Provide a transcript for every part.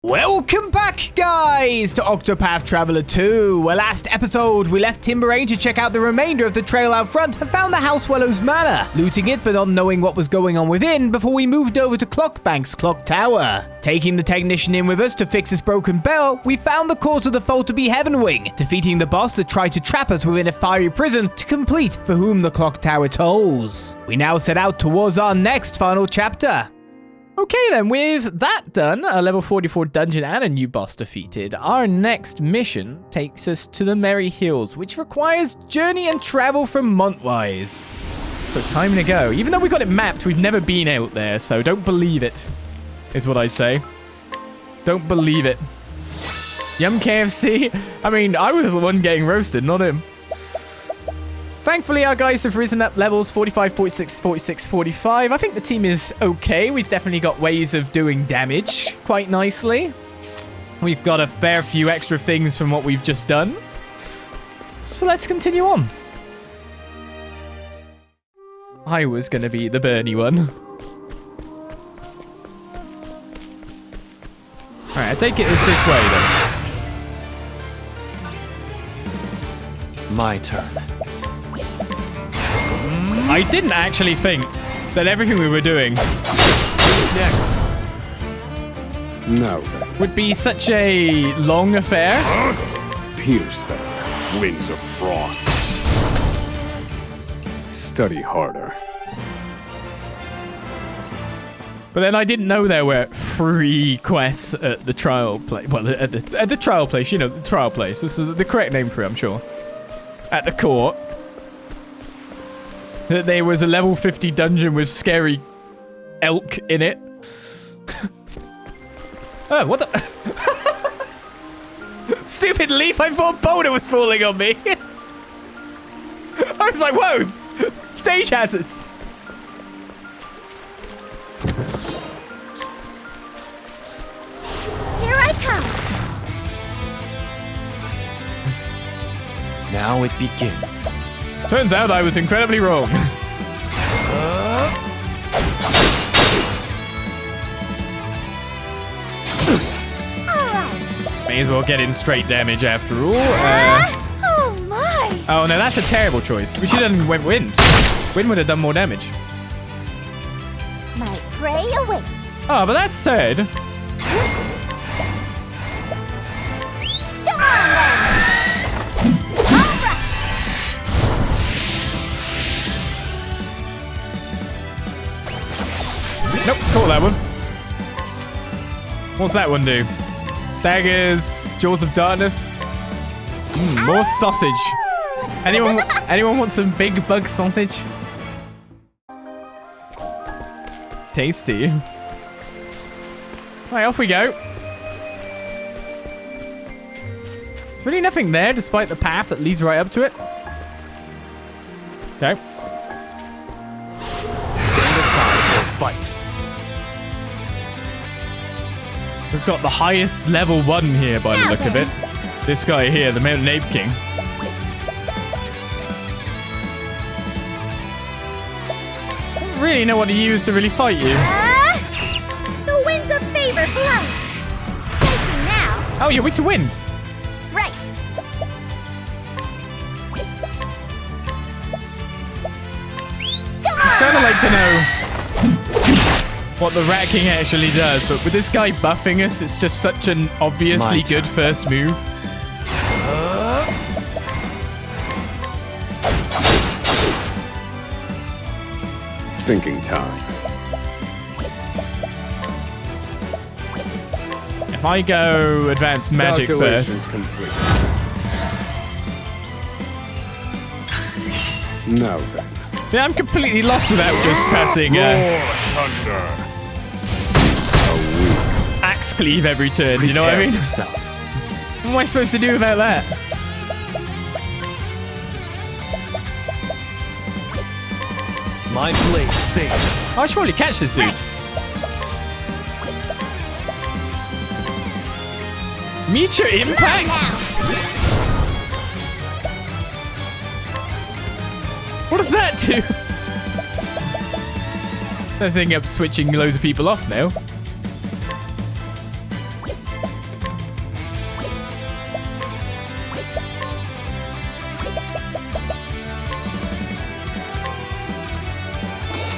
Welcome back, guys, to Octopath Traveler 2. Well, last episode, we left Timberane to check out the remainder of the trail out front and found the House Wellows Manor, looting it but not knowing what was going on within before we moved over to Clockbank's clock tower. Taking the technician in with us to fix his broken bell, we found the cause of the fault to be Heavenwing, defeating the boss that tried to trap us within a fiery prison to complete For Whom the Clock Tower Tolls. We now set out towards our next final chapter. Okay then, with that done, a level 44 dungeon and a new boss defeated, our next mission takes us to the Merry Hills, which requires journey and travel from Montwise. So time to go. Even though we got it mapped, we've never been out there, so don't believe it, is what I'd say. Don't believe it. Yum KFC? I mean, I was the one getting roasted, not him. Thankfully, our guys have risen up levels 45, 46, 46, 45. I think the team is okay. We've definitely got ways of doing damage quite nicely. We've got a fair few extra things from what we've just done. So let's continue on. I was going to be the Bernie one. Alright, I take it as this way then. My turn. I didn't actually think that everything we were doing Next. Now would be such a long affair. pierce them, wings of frost. Study harder. But then I didn't know there were 3 quests at the trial place. Well, at the trial place, you know, the trial place. This is the correct name for it, I'm sure. At the court. That there was a level 50 dungeon with scary elk in it. Oh, what the? Stupid leaf, I thought boulder was falling on me. I was like, whoa, stage hazards. Here I come. Now it begins. Turns out I was incredibly wrong. May as well get in straight damage after all. Oh my! Oh no, that's a terrible choice. We should have went wind. Wind would have done more damage. My prey awaits. Oh, but that's sad. Come on then! Nope, caught that one. What's that one do? Daggers, Jaws of Darkness. More sausage. Anyone want some big bug sausage? Tasty. Right, off we go. There's really nothing there despite the path that leads right up to it. Okay. Stand aside or fight. We've got the highest level 1 here by the look of it. This guy here, the Mountain Ape King. Don't really know what to use to really fight you. The winds of favor blow. I see now. Oh, you're weak to wind. Right. Kind of like to know what the Rat King actually does, but with this guy buffing us, it's just such an obviously good first move. Thinking time. If I go advanced magic Calculations first. complete. Now then. See, I'm completely lost without just passing Thunder. axe cleave every turn, you know what I mean? Yourself. What am I supposed to do without that? My blade sings. Oh, I should probably catch this dude. Meteor impact? What does that do? That's ending up switching loads of people off now.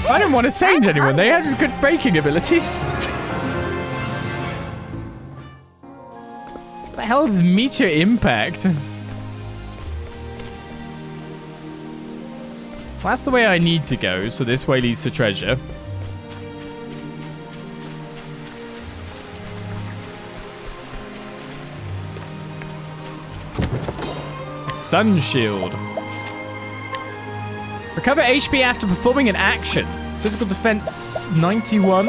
I didn't want to change anyone. They had good breaking abilities. What the hell is meteor impact? Well, that's the way I need to go, so this way leads to treasure. Sun shield. Recover HP after performing an action. Physical defense 91.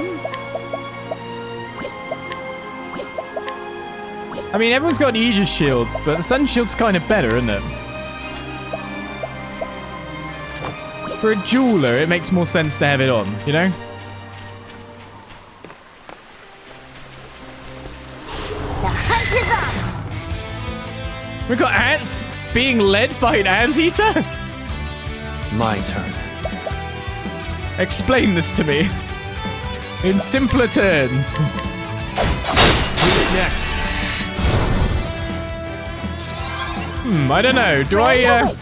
I mean, everyone's got an Aegis shield, but the sun shield's kind of better, isn't it? For a jeweler, it makes more sense to have it on, you know? The hunt is on! We've got ants being led by an anteater? My turn. Explain this to me. In simpler terms. Who's next? I don't know. Do I,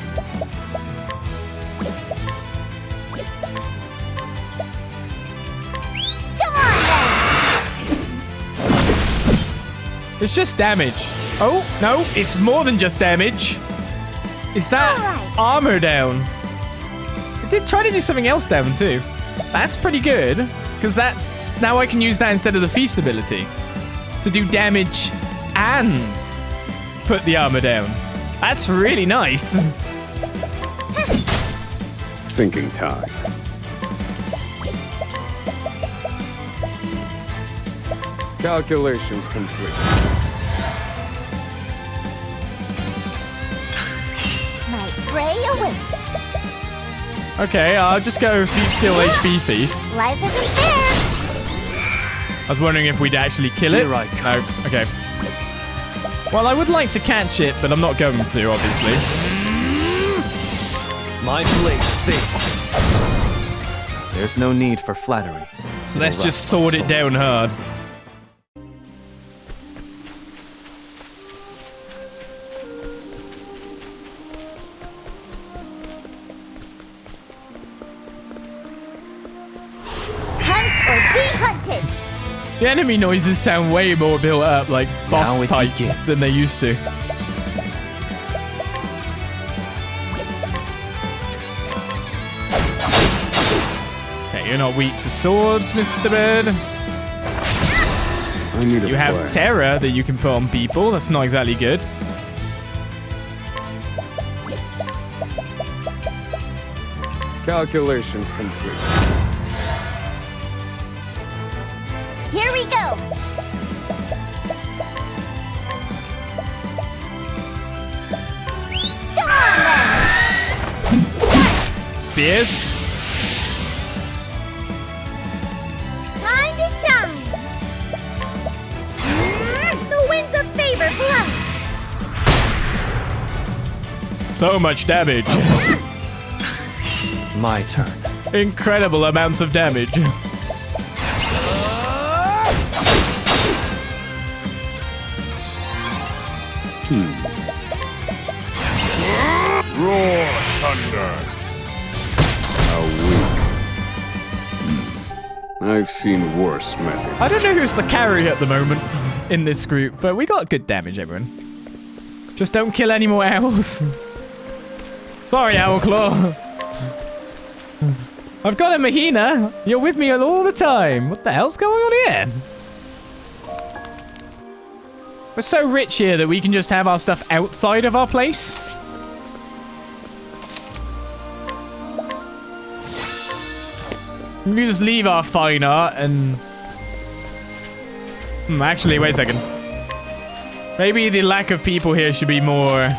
Come on then! It's just damage. Oh, no. It's more than just damage. Is that Alright. armor down? It did try to do something else down, too. That's pretty good. Because that's... Now I can use that instead of the Thief's ability. To do damage and put the armor down. That's really nice. Thinking time. Calculations complete. My prey awaits. Okay, I'll just go Thief Steal HP Thief. Life isn't fair. I was wondering if we'd actually kill it. Here I come. No. Okay. Well, I would like to catch it, but I'm not going to, obviously. My blade sings. There's no need for flattery. So let's just sword it down hard. Hunt or be hunted. The enemy noises sound way more built up, like boss Now it type, begins. than they used to. Okay, you're not weak to swords, Mr. Bird. I need a You have plan. terror that you can put on people. That's not exactly good. Calculations complete. Here we go. Come on then. Spears. Time to shine. The winds of favor blow. So much damage. My turn. Incredible amounts of damage. Roar, thunder. How weak. I've seen worse methods. I don't know who's the carry at the moment in this group, but we got good damage, everyone. Just don't kill any more owls. Sorry, Owlclaw. I've got a Mahina. You're with me all the time. What the hell's going on here? We're so rich here that we can just have our stuff outside of our place. We can just leave our fine art and... actually, wait a second. Maybe the lack of people here should be more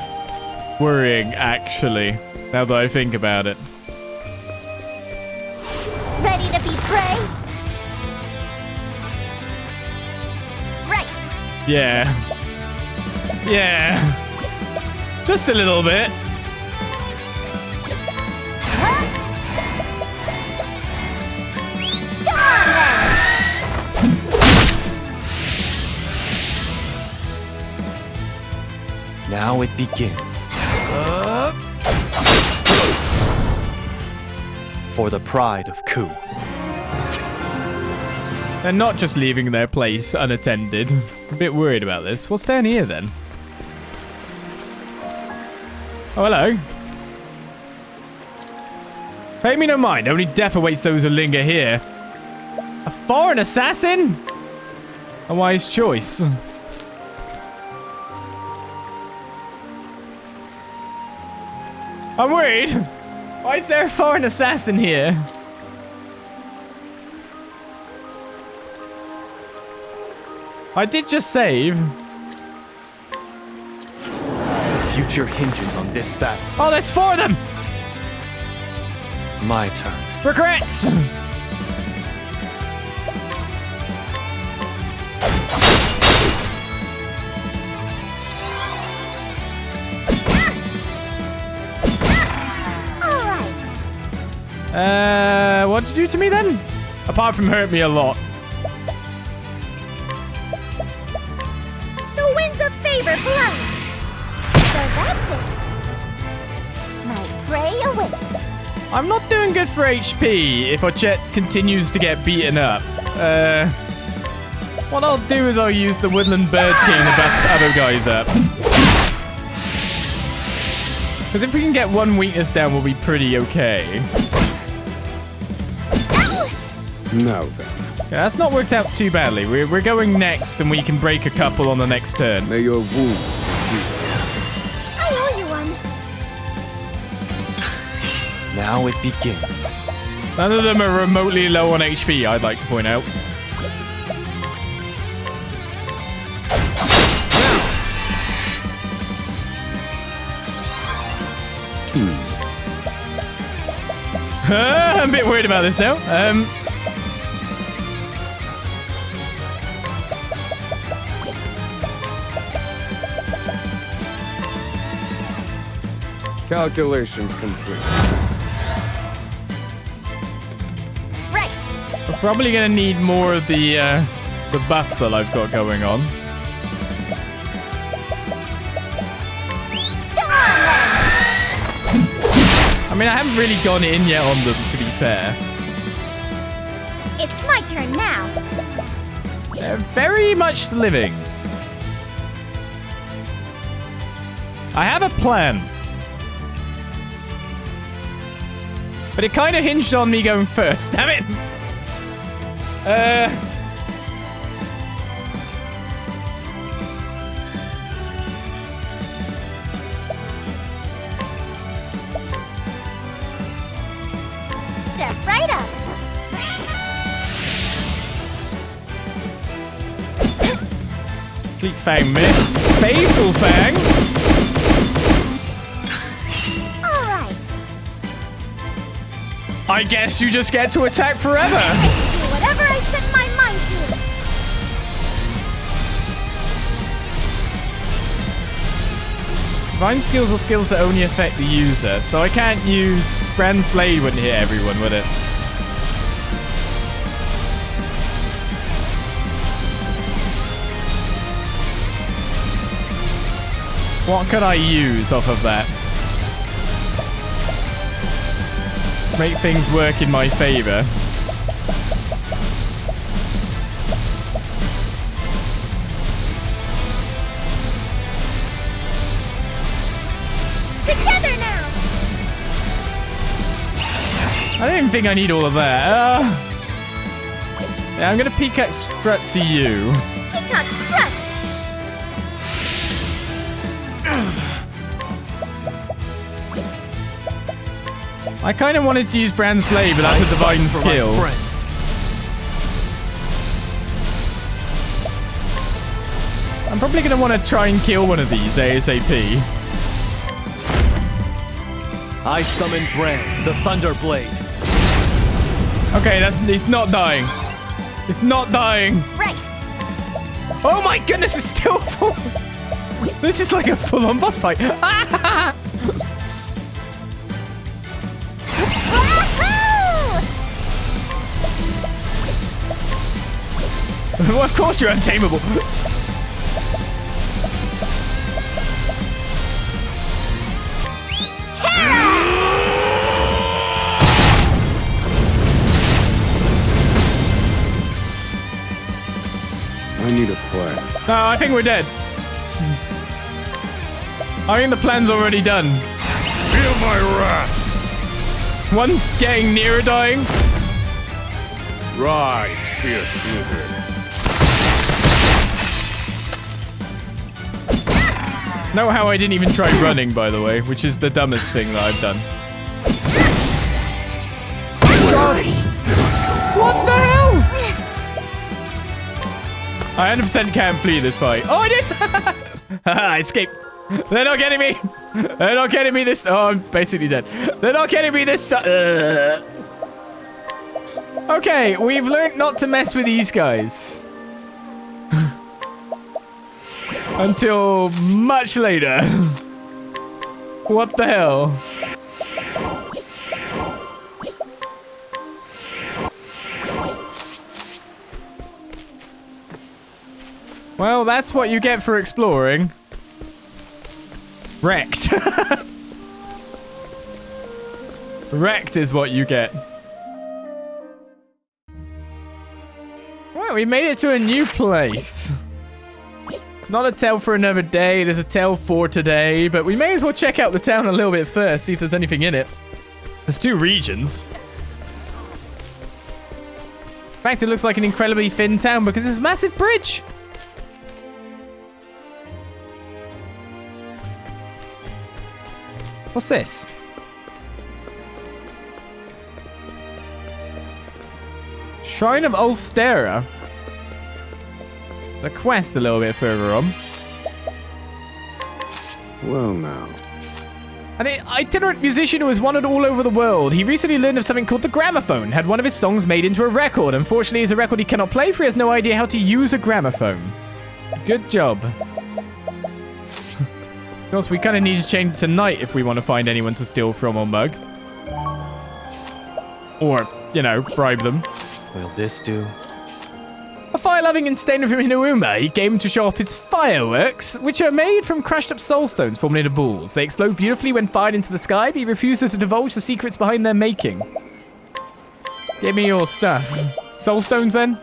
worrying, actually, now that I think about it. Ready to be prey? Right. Yeah. Yeah. Just a little bit. Huh? Come on then. Now it begins. for the pride of Ku. They're not just leaving their place unattended. I'm a bit worried about this. What's down here then? Oh, hello. Pay me no mind. Only death awaits those who linger here. A foreign assassin? A wise choice. I'm worried. Why is there a foreign assassin here? I did just save. The future hinges on this battle. Oh, there's 4 of them! My turn. Regrets! What did you do to me then? Apart from hurt me a lot. The winds of favor blow. So that's it. My prey awaits. I'm not doing good for HP if Ochet continues to get beaten up. What I'll do is I'll use the Woodland Bird King to buff other guys up. Because if we can get one weakness down, we'll be pretty okay. Now then. Okay, that's not worked out too badly. We're going next, and we can break a couple on the next turn. May your wounds be healed. I owe you one. Now it begins. None of them are remotely low on HP, I'd like to point out. I'm a bit worried about this now. Calculations complete. Right. We're probably going to need more of the buff that I've got going on. I mean, I haven't really gone in yet on them, to be fair. It's my turn now. They're very much living. I have a plan. But it kind of hinged on me going first. Damn it! Step right up. Cleek Fang miss. Fatal Fang! All right. I guess you just get to attack forever! Do whatever I set my mind to. Divine skills are skills that only affect the user, so I can't use... Brand's Blade wouldn't hit everyone, would it? What could I use off of that? Make things work in my favor. Together now. I don't even think I need all of that. Yeah, I'm gonna Peacock Strut to you. Peacock strut. I kind of wanted to use Brand's Blade, but that's a divine skill. I'm probably gonna want to try and kill one of these ASAP. I summon Brand, the Thunder Blade. Okay, it's not dying. It's not dying. Right. Oh my goodness, it's still full. This is like a full-on boss fight. Well, of course you're untamable. Oh, I think we're dead. I think the plan's already done. Feel my wrath. One's getting nearer dying. Rise, fierce blizzard. Know how I didn't even try running, by the way, which is the dumbest thing that I've done. What the hell? I 100% can't flee this fight. Oh, I did! I escaped. They're not getting me. They're not getting me this. Oh, I'm basically dead. They're not getting me this time. Okay, we've learned not to mess with these guys. Until much later. What the hell? Well, that's what you get for exploring. Wrecked. Wrecked is what you get. Right, we made it to a new place. It's not a tale for another day, it is a tale for today, but we may as well check out the town a little bit first, see if there's anything in it. There's 2 regions. In fact, it looks like an incredibly thin town because there's a massive bridge. What's this? Shrine of Olizandri. The quest a little bit further on. Well now. An itinerant musician who has wandered all over the world. He recently learned of something called the gramophone. Had one of his songs made into a record. Unfortunately, it's a record he cannot play for. He has no idea how to use a gramophone. Good job. Of course, we kind of need to change it tonight if we want to find anyone to steal from or mug. Or, you know, bribe them. Will this do? A fire-loving entertainer from Hinauma, he came to show off his fireworks, which are made from crushed-up soul stones formed into balls. They explode beautifully when fired into the sky, but he refuses to divulge the secrets behind their making. Give me your stuff. Soul stones, then?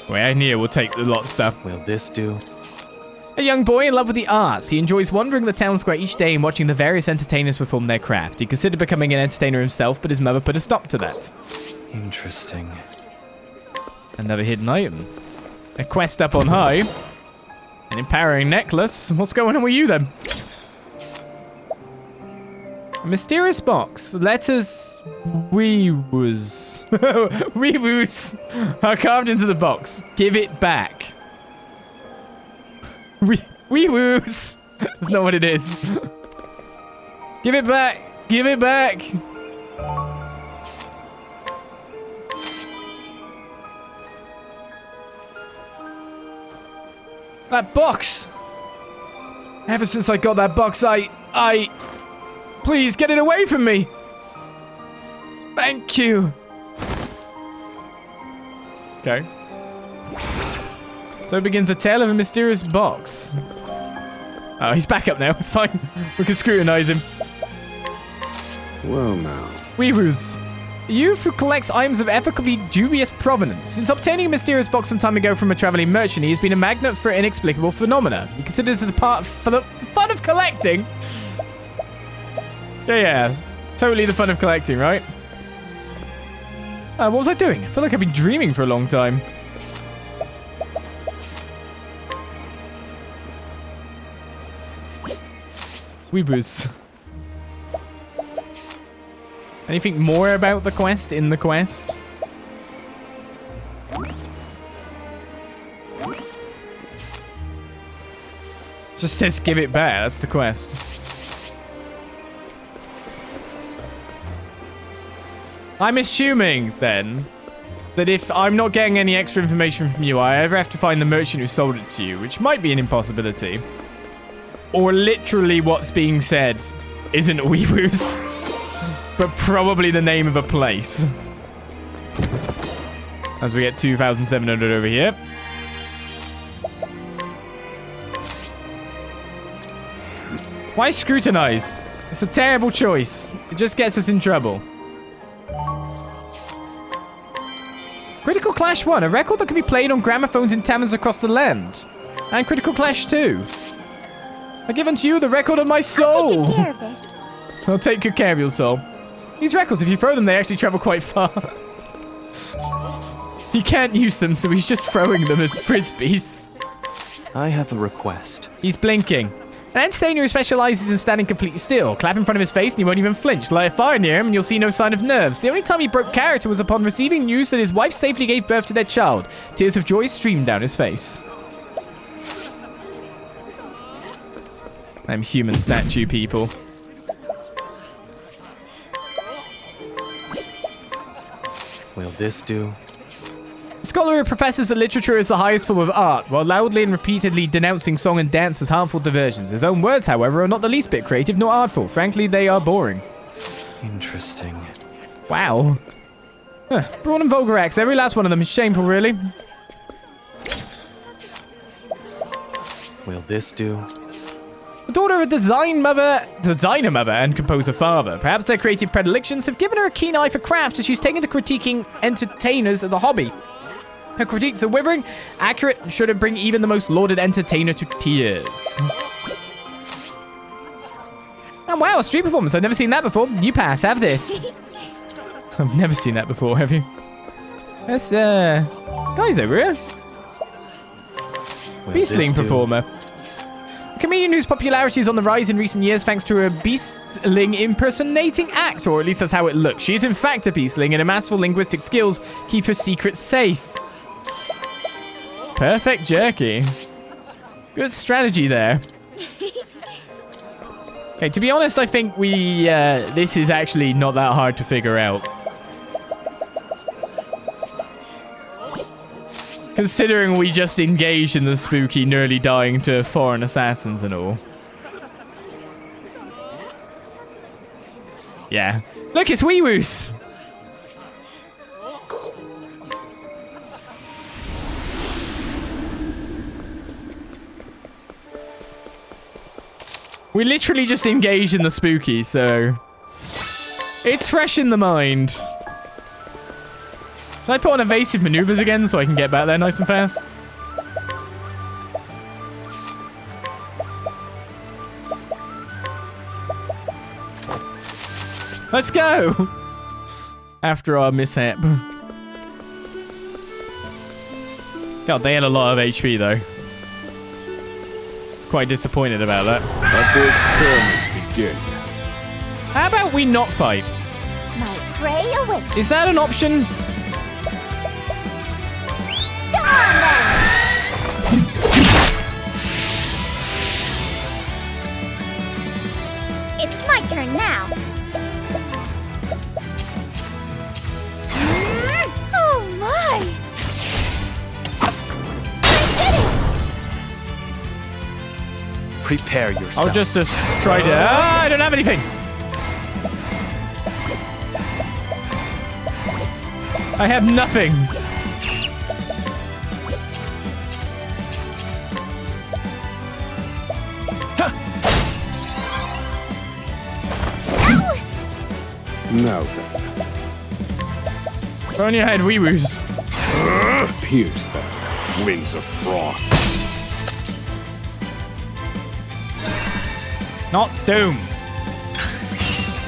Well, Agnea will take the lot of stuff. Will this do? A young boy in love with the arts. He enjoys wandering the town square each day and watching the various entertainers perform their craft. He considered becoming an entertainer himself, but his mother put a stop to that. Interesting. Another hidden item. A quest up on high. An empowering necklace. What's going on with you, then? A mysterious box. Letters Weewoos. Weewoos are carved into the box. Give it back. Weewoos. That's not what it is. Give it back. Give it back. That box. Ever since I got that box, I... Please, get it away from me. Thank you. Okay. So begins a tale of a mysterious box. Oh, he's back up now. It's fine. We can scrutinize him. Well now. Weewoos. A youth who collects items of ethically dubious provenance. Since obtaining a mysterious box some time ago from a traveling merchant, he has been a magnet for inexplicable phenomena. He considers this as a part for the fun of collecting. Yeah. Totally the fun of collecting, right? What was I doing? I feel like I've been dreaming for a long time. Weewoos. Anything more about the quest in the quest? Just says give it back. That's the quest. I'm assuming then that if I'm not getting any extra information from you, I either have to find the merchant who sold it to you, which might be an impossibility, or literally what's being said isn't Weewoos, but probably the name of a place. As we get 2,700 over here. Why scrutinize? It's a terrible choice. It just gets us in trouble. Critical Clash 1, a record that can be played on gramophones in taverns across the land. And Critical Clash 2. I give unto you the record of my soul. I'll take good care of this. I'll take good care of your soul. These records, if you throw them, they actually travel quite far. He can't use them, so he's just throwing them as frisbees. I have a request. He's blinking. An entertainer who specializes in standing completely still. Clap in front of his face and he won't even flinch. Light a fire near him and you'll see no sign of nerves. The only time he broke character was upon receiving news that his wife safely gave birth to their child. Tears of joy streamed down his face. I'm human statue, people. Will this do? A scholar who professes that literature is the highest form of art, while loudly and repeatedly denouncing song and dance as harmful diversions. His own words, however, are not the least bit creative nor artful. Frankly, they are boring. Interesting. Wow. Brawn and vulgar acts, every last one of them is shameful, really. Will this do? The daughter of a designer mother and composer father. Perhaps their creative predilections have given her a keen eye for craft as she's taken to critiquing entertainers as a hobby. Her critiques are withering, accurate, and should bring even the most lauded entertainer to tears. Oh wow, a street performance. I've never seen that before. You pass, have this. I've never seen that before, have you? That's, guys over here. Beastling performer. A comedian whose popularity is on the rise in recent years thanks to her beastling impersonating act, or at least that's how it looks. She is in fact a beastling, and her masterful linguistic skills keep her secret safe. Perfect jerky. Good strategy there. Okay, to be honest, I think this is actually not that hard to figure out. Considering we just engaged in the spooky, nearly dying to foreign assassins and all. Yeah. Look, it's Wee-Woos! We literally just engaged in the spooky, so... it's fresh in the mind. Should I put on evasive maneuvers again so I can get back there nice and fast? Let's go! After our mishap. God, they had a lot of HP though. Quite disappointed about that. Let the experiment begin. How about we not fight? My prey awaits. Is that an option? Come on then! It's my turn now. Oh my! Prepare yourself. I'll just try to... I don't have anything. I have nothing. Now then, Throw on your head, Wee-Woos. pierce them, winds of frost. Not Doom.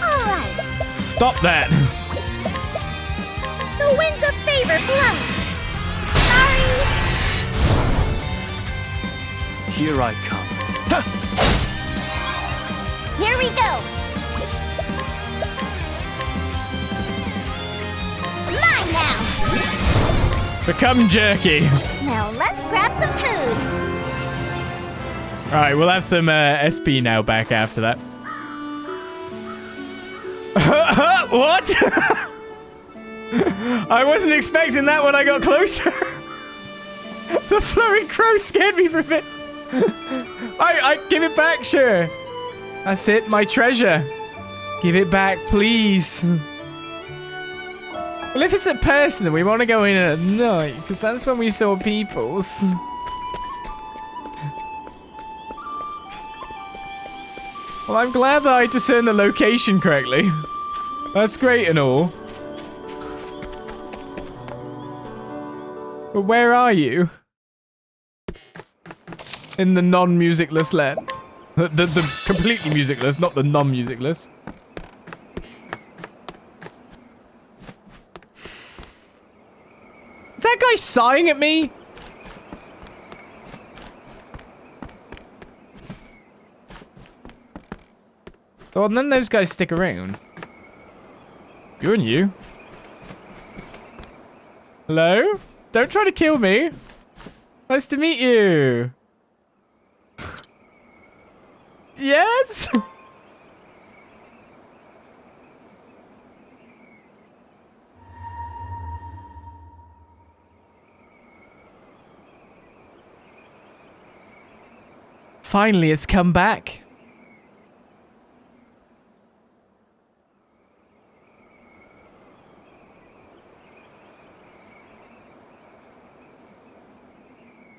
All right. Stop that. The winds of favor blow. Sorry. Here I come. Here we go. Mine now. Become jerky. Now let's grab some food. Alright, we'll have some SP now back after that. What? I wasn't expecting that when I got closer. The flowing crow scared me for a bit. I give it back, sure. That's it, my treasure. Give it back, please. Well, if it's a person, then we want to go in at night, because that's when we saw peoples. Well, I'm glad that I discerned the location correctly. That's great and all. But where are you? In the non-musicless land. The completely musicless, not the non-musicless. Is that guy sighing at me? Oh, and then those guys stick around. You and you. Hello? Don't try to kill me. Nice to meet you. Yes? Finally, it's come back.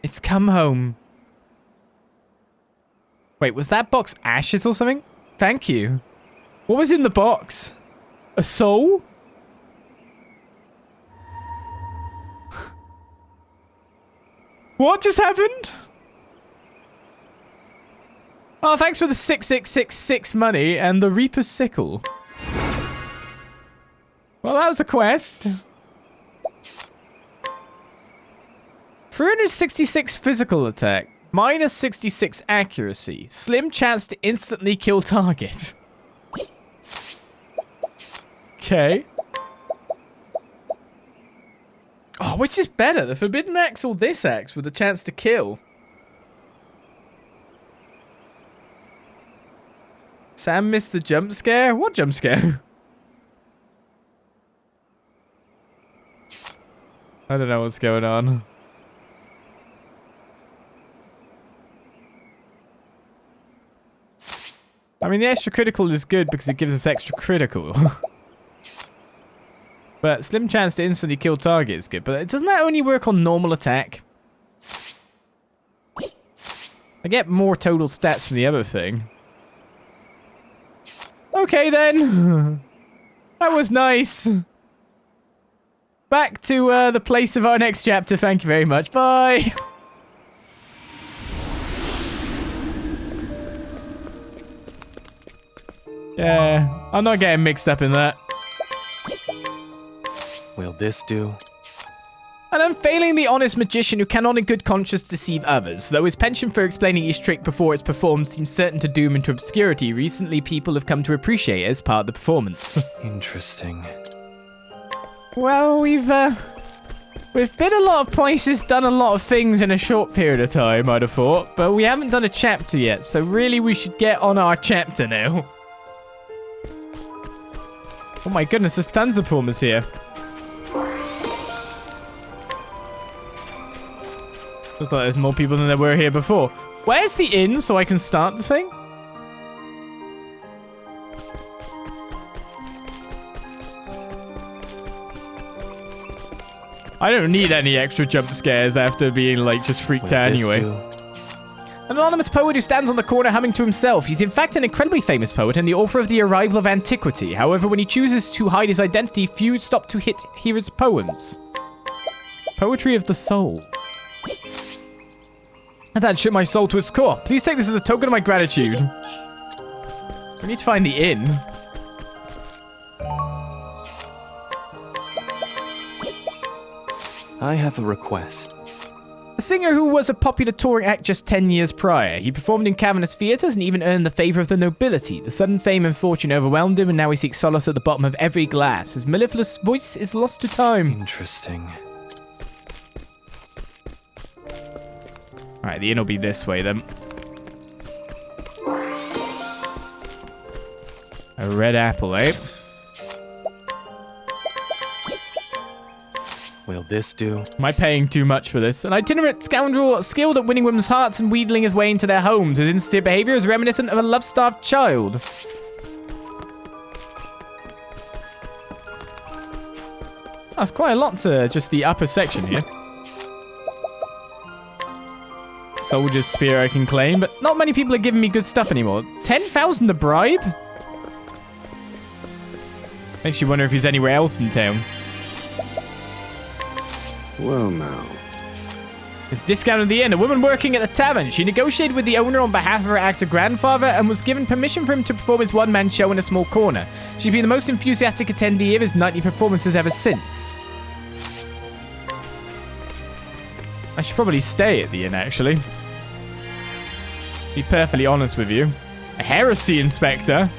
It's come home. Wait, was that box ashes or something? Thank you. What was in the box? A soul? What just happened? Oh, thanks for the 6666 money and the Reaper's Sickle. Well, that was a quest. 366 physical attack. Minus 66 accuracy. Slim chance to instantly kill target. Okay. Oh, which is better? The Forbidden Axe or this axe with a chance to kill? Sam missed the jump scare? What jump scare? I don't know what's going on. I mean, the extra critical is good because it gives us extra critical. But slim chance to instantly kill target is good. But doesn't that only work on normal attack? I get more total stats from the other thing. Okay, then. That was nice. Back to the place of our next chapter. Thank you very much. Bye. Yeah, I'm not getting mixed up in that. Will this do? An unfailingly honest magician who cannot in good conscience deceive others. Though his penchant for explaining each trick before it's performed seems certain to doom into obscurity, recently people have come to appreciate it as part of the performance. Interesting. Well, we've been a lot of places, done a lot of things in a short period of time, I'd have thought. But we haven't done a chapter yet, so really we should get on our chapter now. Oh my goodness, there's tons of performers here. Looks like there's more people than there were here before. Where's the inn so I can start the thing? I don't need any extra jump scares after being like just freaked out anyway. An anonymous poet who stands on the corner humming to himself. He's in fact an incredibly famous poet and the author of The Arrival of Antiquity. However, when he chooses to hide his identity, few stop to hear his poems. Poetry of the soul. That shook my soul to its core. Please take this as a token of my gratitude. We need to find the inn. I have a request. A singer who was a popular touring act just 10 years prior. He performed in cavernous theatres and even earned the favour of the nobility. The sudden fame and fortune overwhelmed him and now he seeks solace at the bottom of every glass. His mellifluous voice is lost to time. Interesting. Alright, the inn will be this way then. A red apple, eh? Will this do? Am I paying too much for this? An itinerant scoundrel skilled at winning women's hearts and wheedling his way into their homes. His insincere behaviour is reminiscent of a love-starved child. That's quite a lot to just the upper section here. Soldier's spear I can claim, but not many people are giving me good stuff anymore. 10,000 to bribe? Makes you wonder if he's anywhere else in town. Well, now. It's discounted at the end. A woman working at the tavern. She negotiated with the owner on behalf of her actor grandfather and was given permission for him to perform his one-man show in a small corner. She'd been the most enthusiastic attendee of his nightly performances ever since. I should probably stay at the inn, actually. Be perfectly honest with you. A heresy inspector?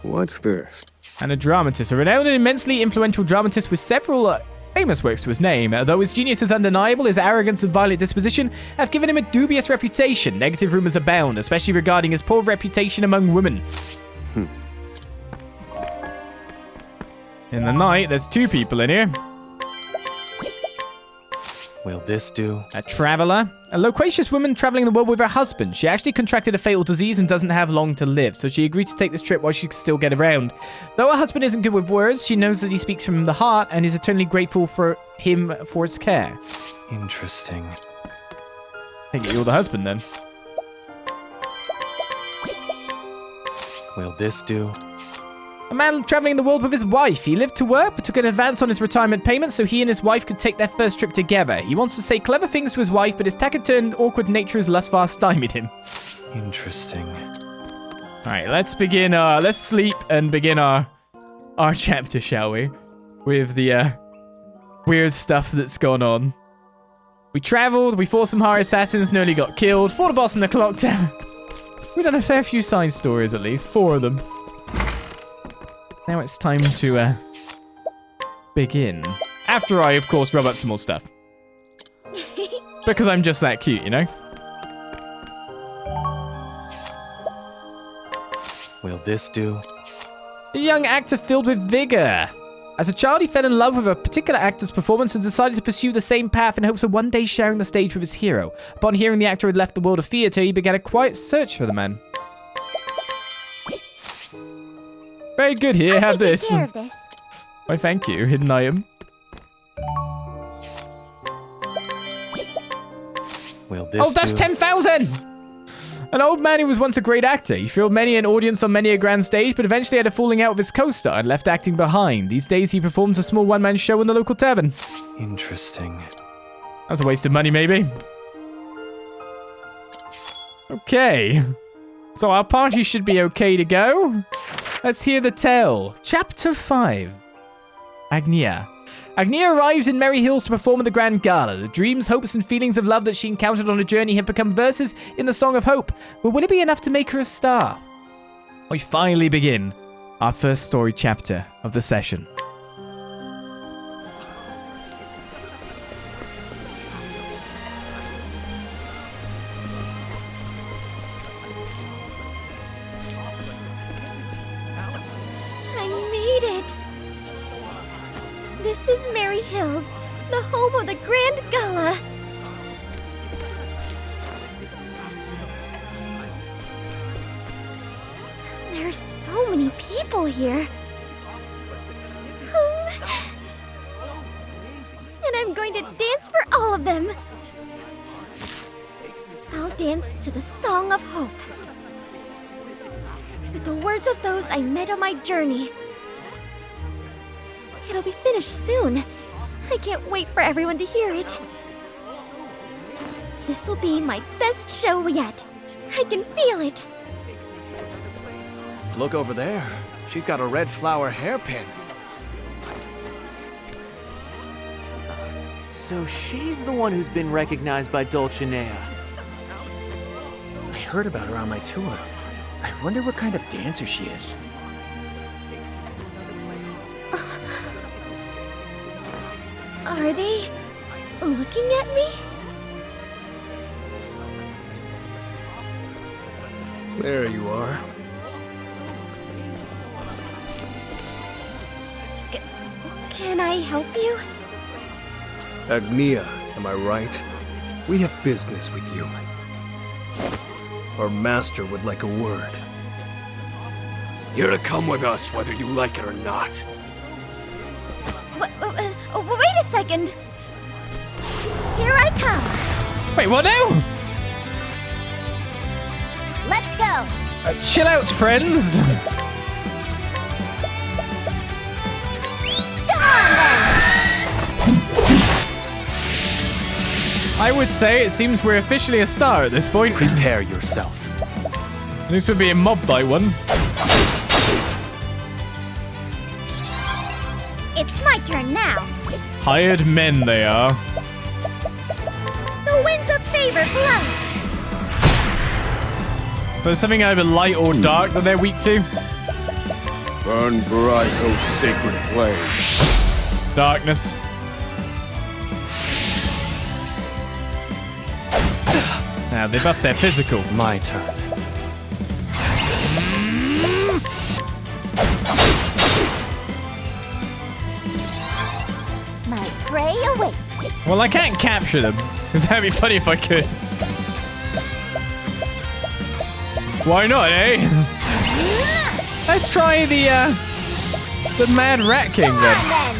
What's this? And a dramatist. A renowned and immensely influential dramatist with several famous works to his name. Though his genius is undeniable, his arrogance and violent disposition have given him a dubious reputation. Negative rumors abound, especially regarding his poor reputation among women. In the night, there's two people in here. Will this do? A traveler. A loquacious woman traveling the world with her husband. She actually contracted a fatal disease and doesn't have long to live, so she agreed to take this trip while she can still get around. Though her husband isn't good with words, she knows that he speaks from the heart and is eternally grateful for him for his care. Interesting. I think you're the husband then. Will this do? A man traveling the world with his wife. He lived to work, but took an advance on his retirement payments so he and his wife could take their first trip together. He wants to say clever things to his wife, but his taciturn, awkward nature has thus far stymied him. Interesting. Alright, let's begin, let's sleep and begin our chapter, shall we? With the, weird stuff that's gone on. We traveled, we fought some high assassins, nearly got killed, fought a boss in the clock tower. We've done a fair few side stories at least, 4 of them. Now it's time to, begin. After I, of course, rub up some more stuff. Because I'm just that cute, you know? Will this do? A young actor filled with vigor. As a child, he fell in love with a particular actor's performance and decided to pursue the same path in hopes of one day sharing the stage with his hero. Upon hearing the actor had left the world of theatre, he began a quiet search for the man. Very good, here, have this. Take care of this. Why, thank you. Hidden item. Will this Oh, that's do? 10,000! An old man who was once a great actor. He filled many an audience on many a grand stage, but eventually had a falling out with his co-star and left acting behind. These days, he performs a small one-man show in the local tavern. Interesting. That was a waste of money, maybe. Okay. So our party should be okay to go. Let's hear the tale. Chapter 5. Agnea. Agnea arrives in Merry Hills to perform at the Grand Gala. The dreams, hopes, and feelings of love that she encountered on her journey have become verses in the Song of Hope. But will it be enough to make her a star? We finally begin our first story chapter of the session. This is Merry Hills, the home of the Grand Gala. There's so many people here. And I'm going to dance for all of them. I'll dance to the Song of Hope, with the words of those I met on my journey. It'll be finished soon. I can't wait for everyone to hear it. This will be my best show yet. I can feel it. Look over there. She's got a red flower hairpin. So she's the one who's been recognized by Dulcinea. I heard about her on my tour. I wonder what kind of dancer she is. Are they looking at me? There you are. Can I help you? Agnea, am I right? We have business with you. Our master would like a word. You're to come with us whether you like it or not. Wait a second. Here I come. Wait, what now? Let's go. Chill out, friends. Come on then! I would say it seems we're officially a star at this point. Prepare yourself. At least we're being mobbed by one. It's my turn now. Hired men they are. The winds of favor blow. So there's something either light or dark that they're weak to. Burn bright, oh sacred flame. Darkness. Now they buff their physical. My turn. My prey awaits. Well, I can't capture them. Because that'd be funny if I could. Why not, eh? Let's try the Mad Rat King Come then. on then!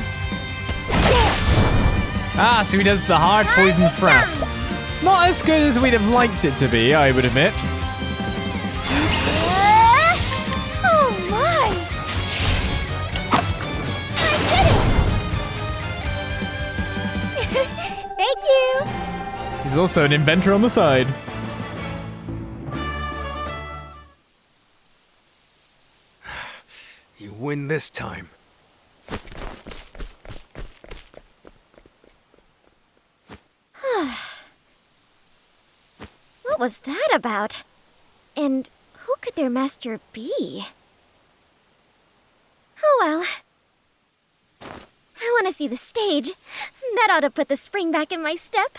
Ah, so he does the hard poison thrust. Not as good as we'd have liked it to be, I would admit. Oh my! I did it! Thank you! She's also an inventor on the side. You win this time. What was that about? And who could their master be? Oh well. I want to see the stage. That ought to put the spring back in my step.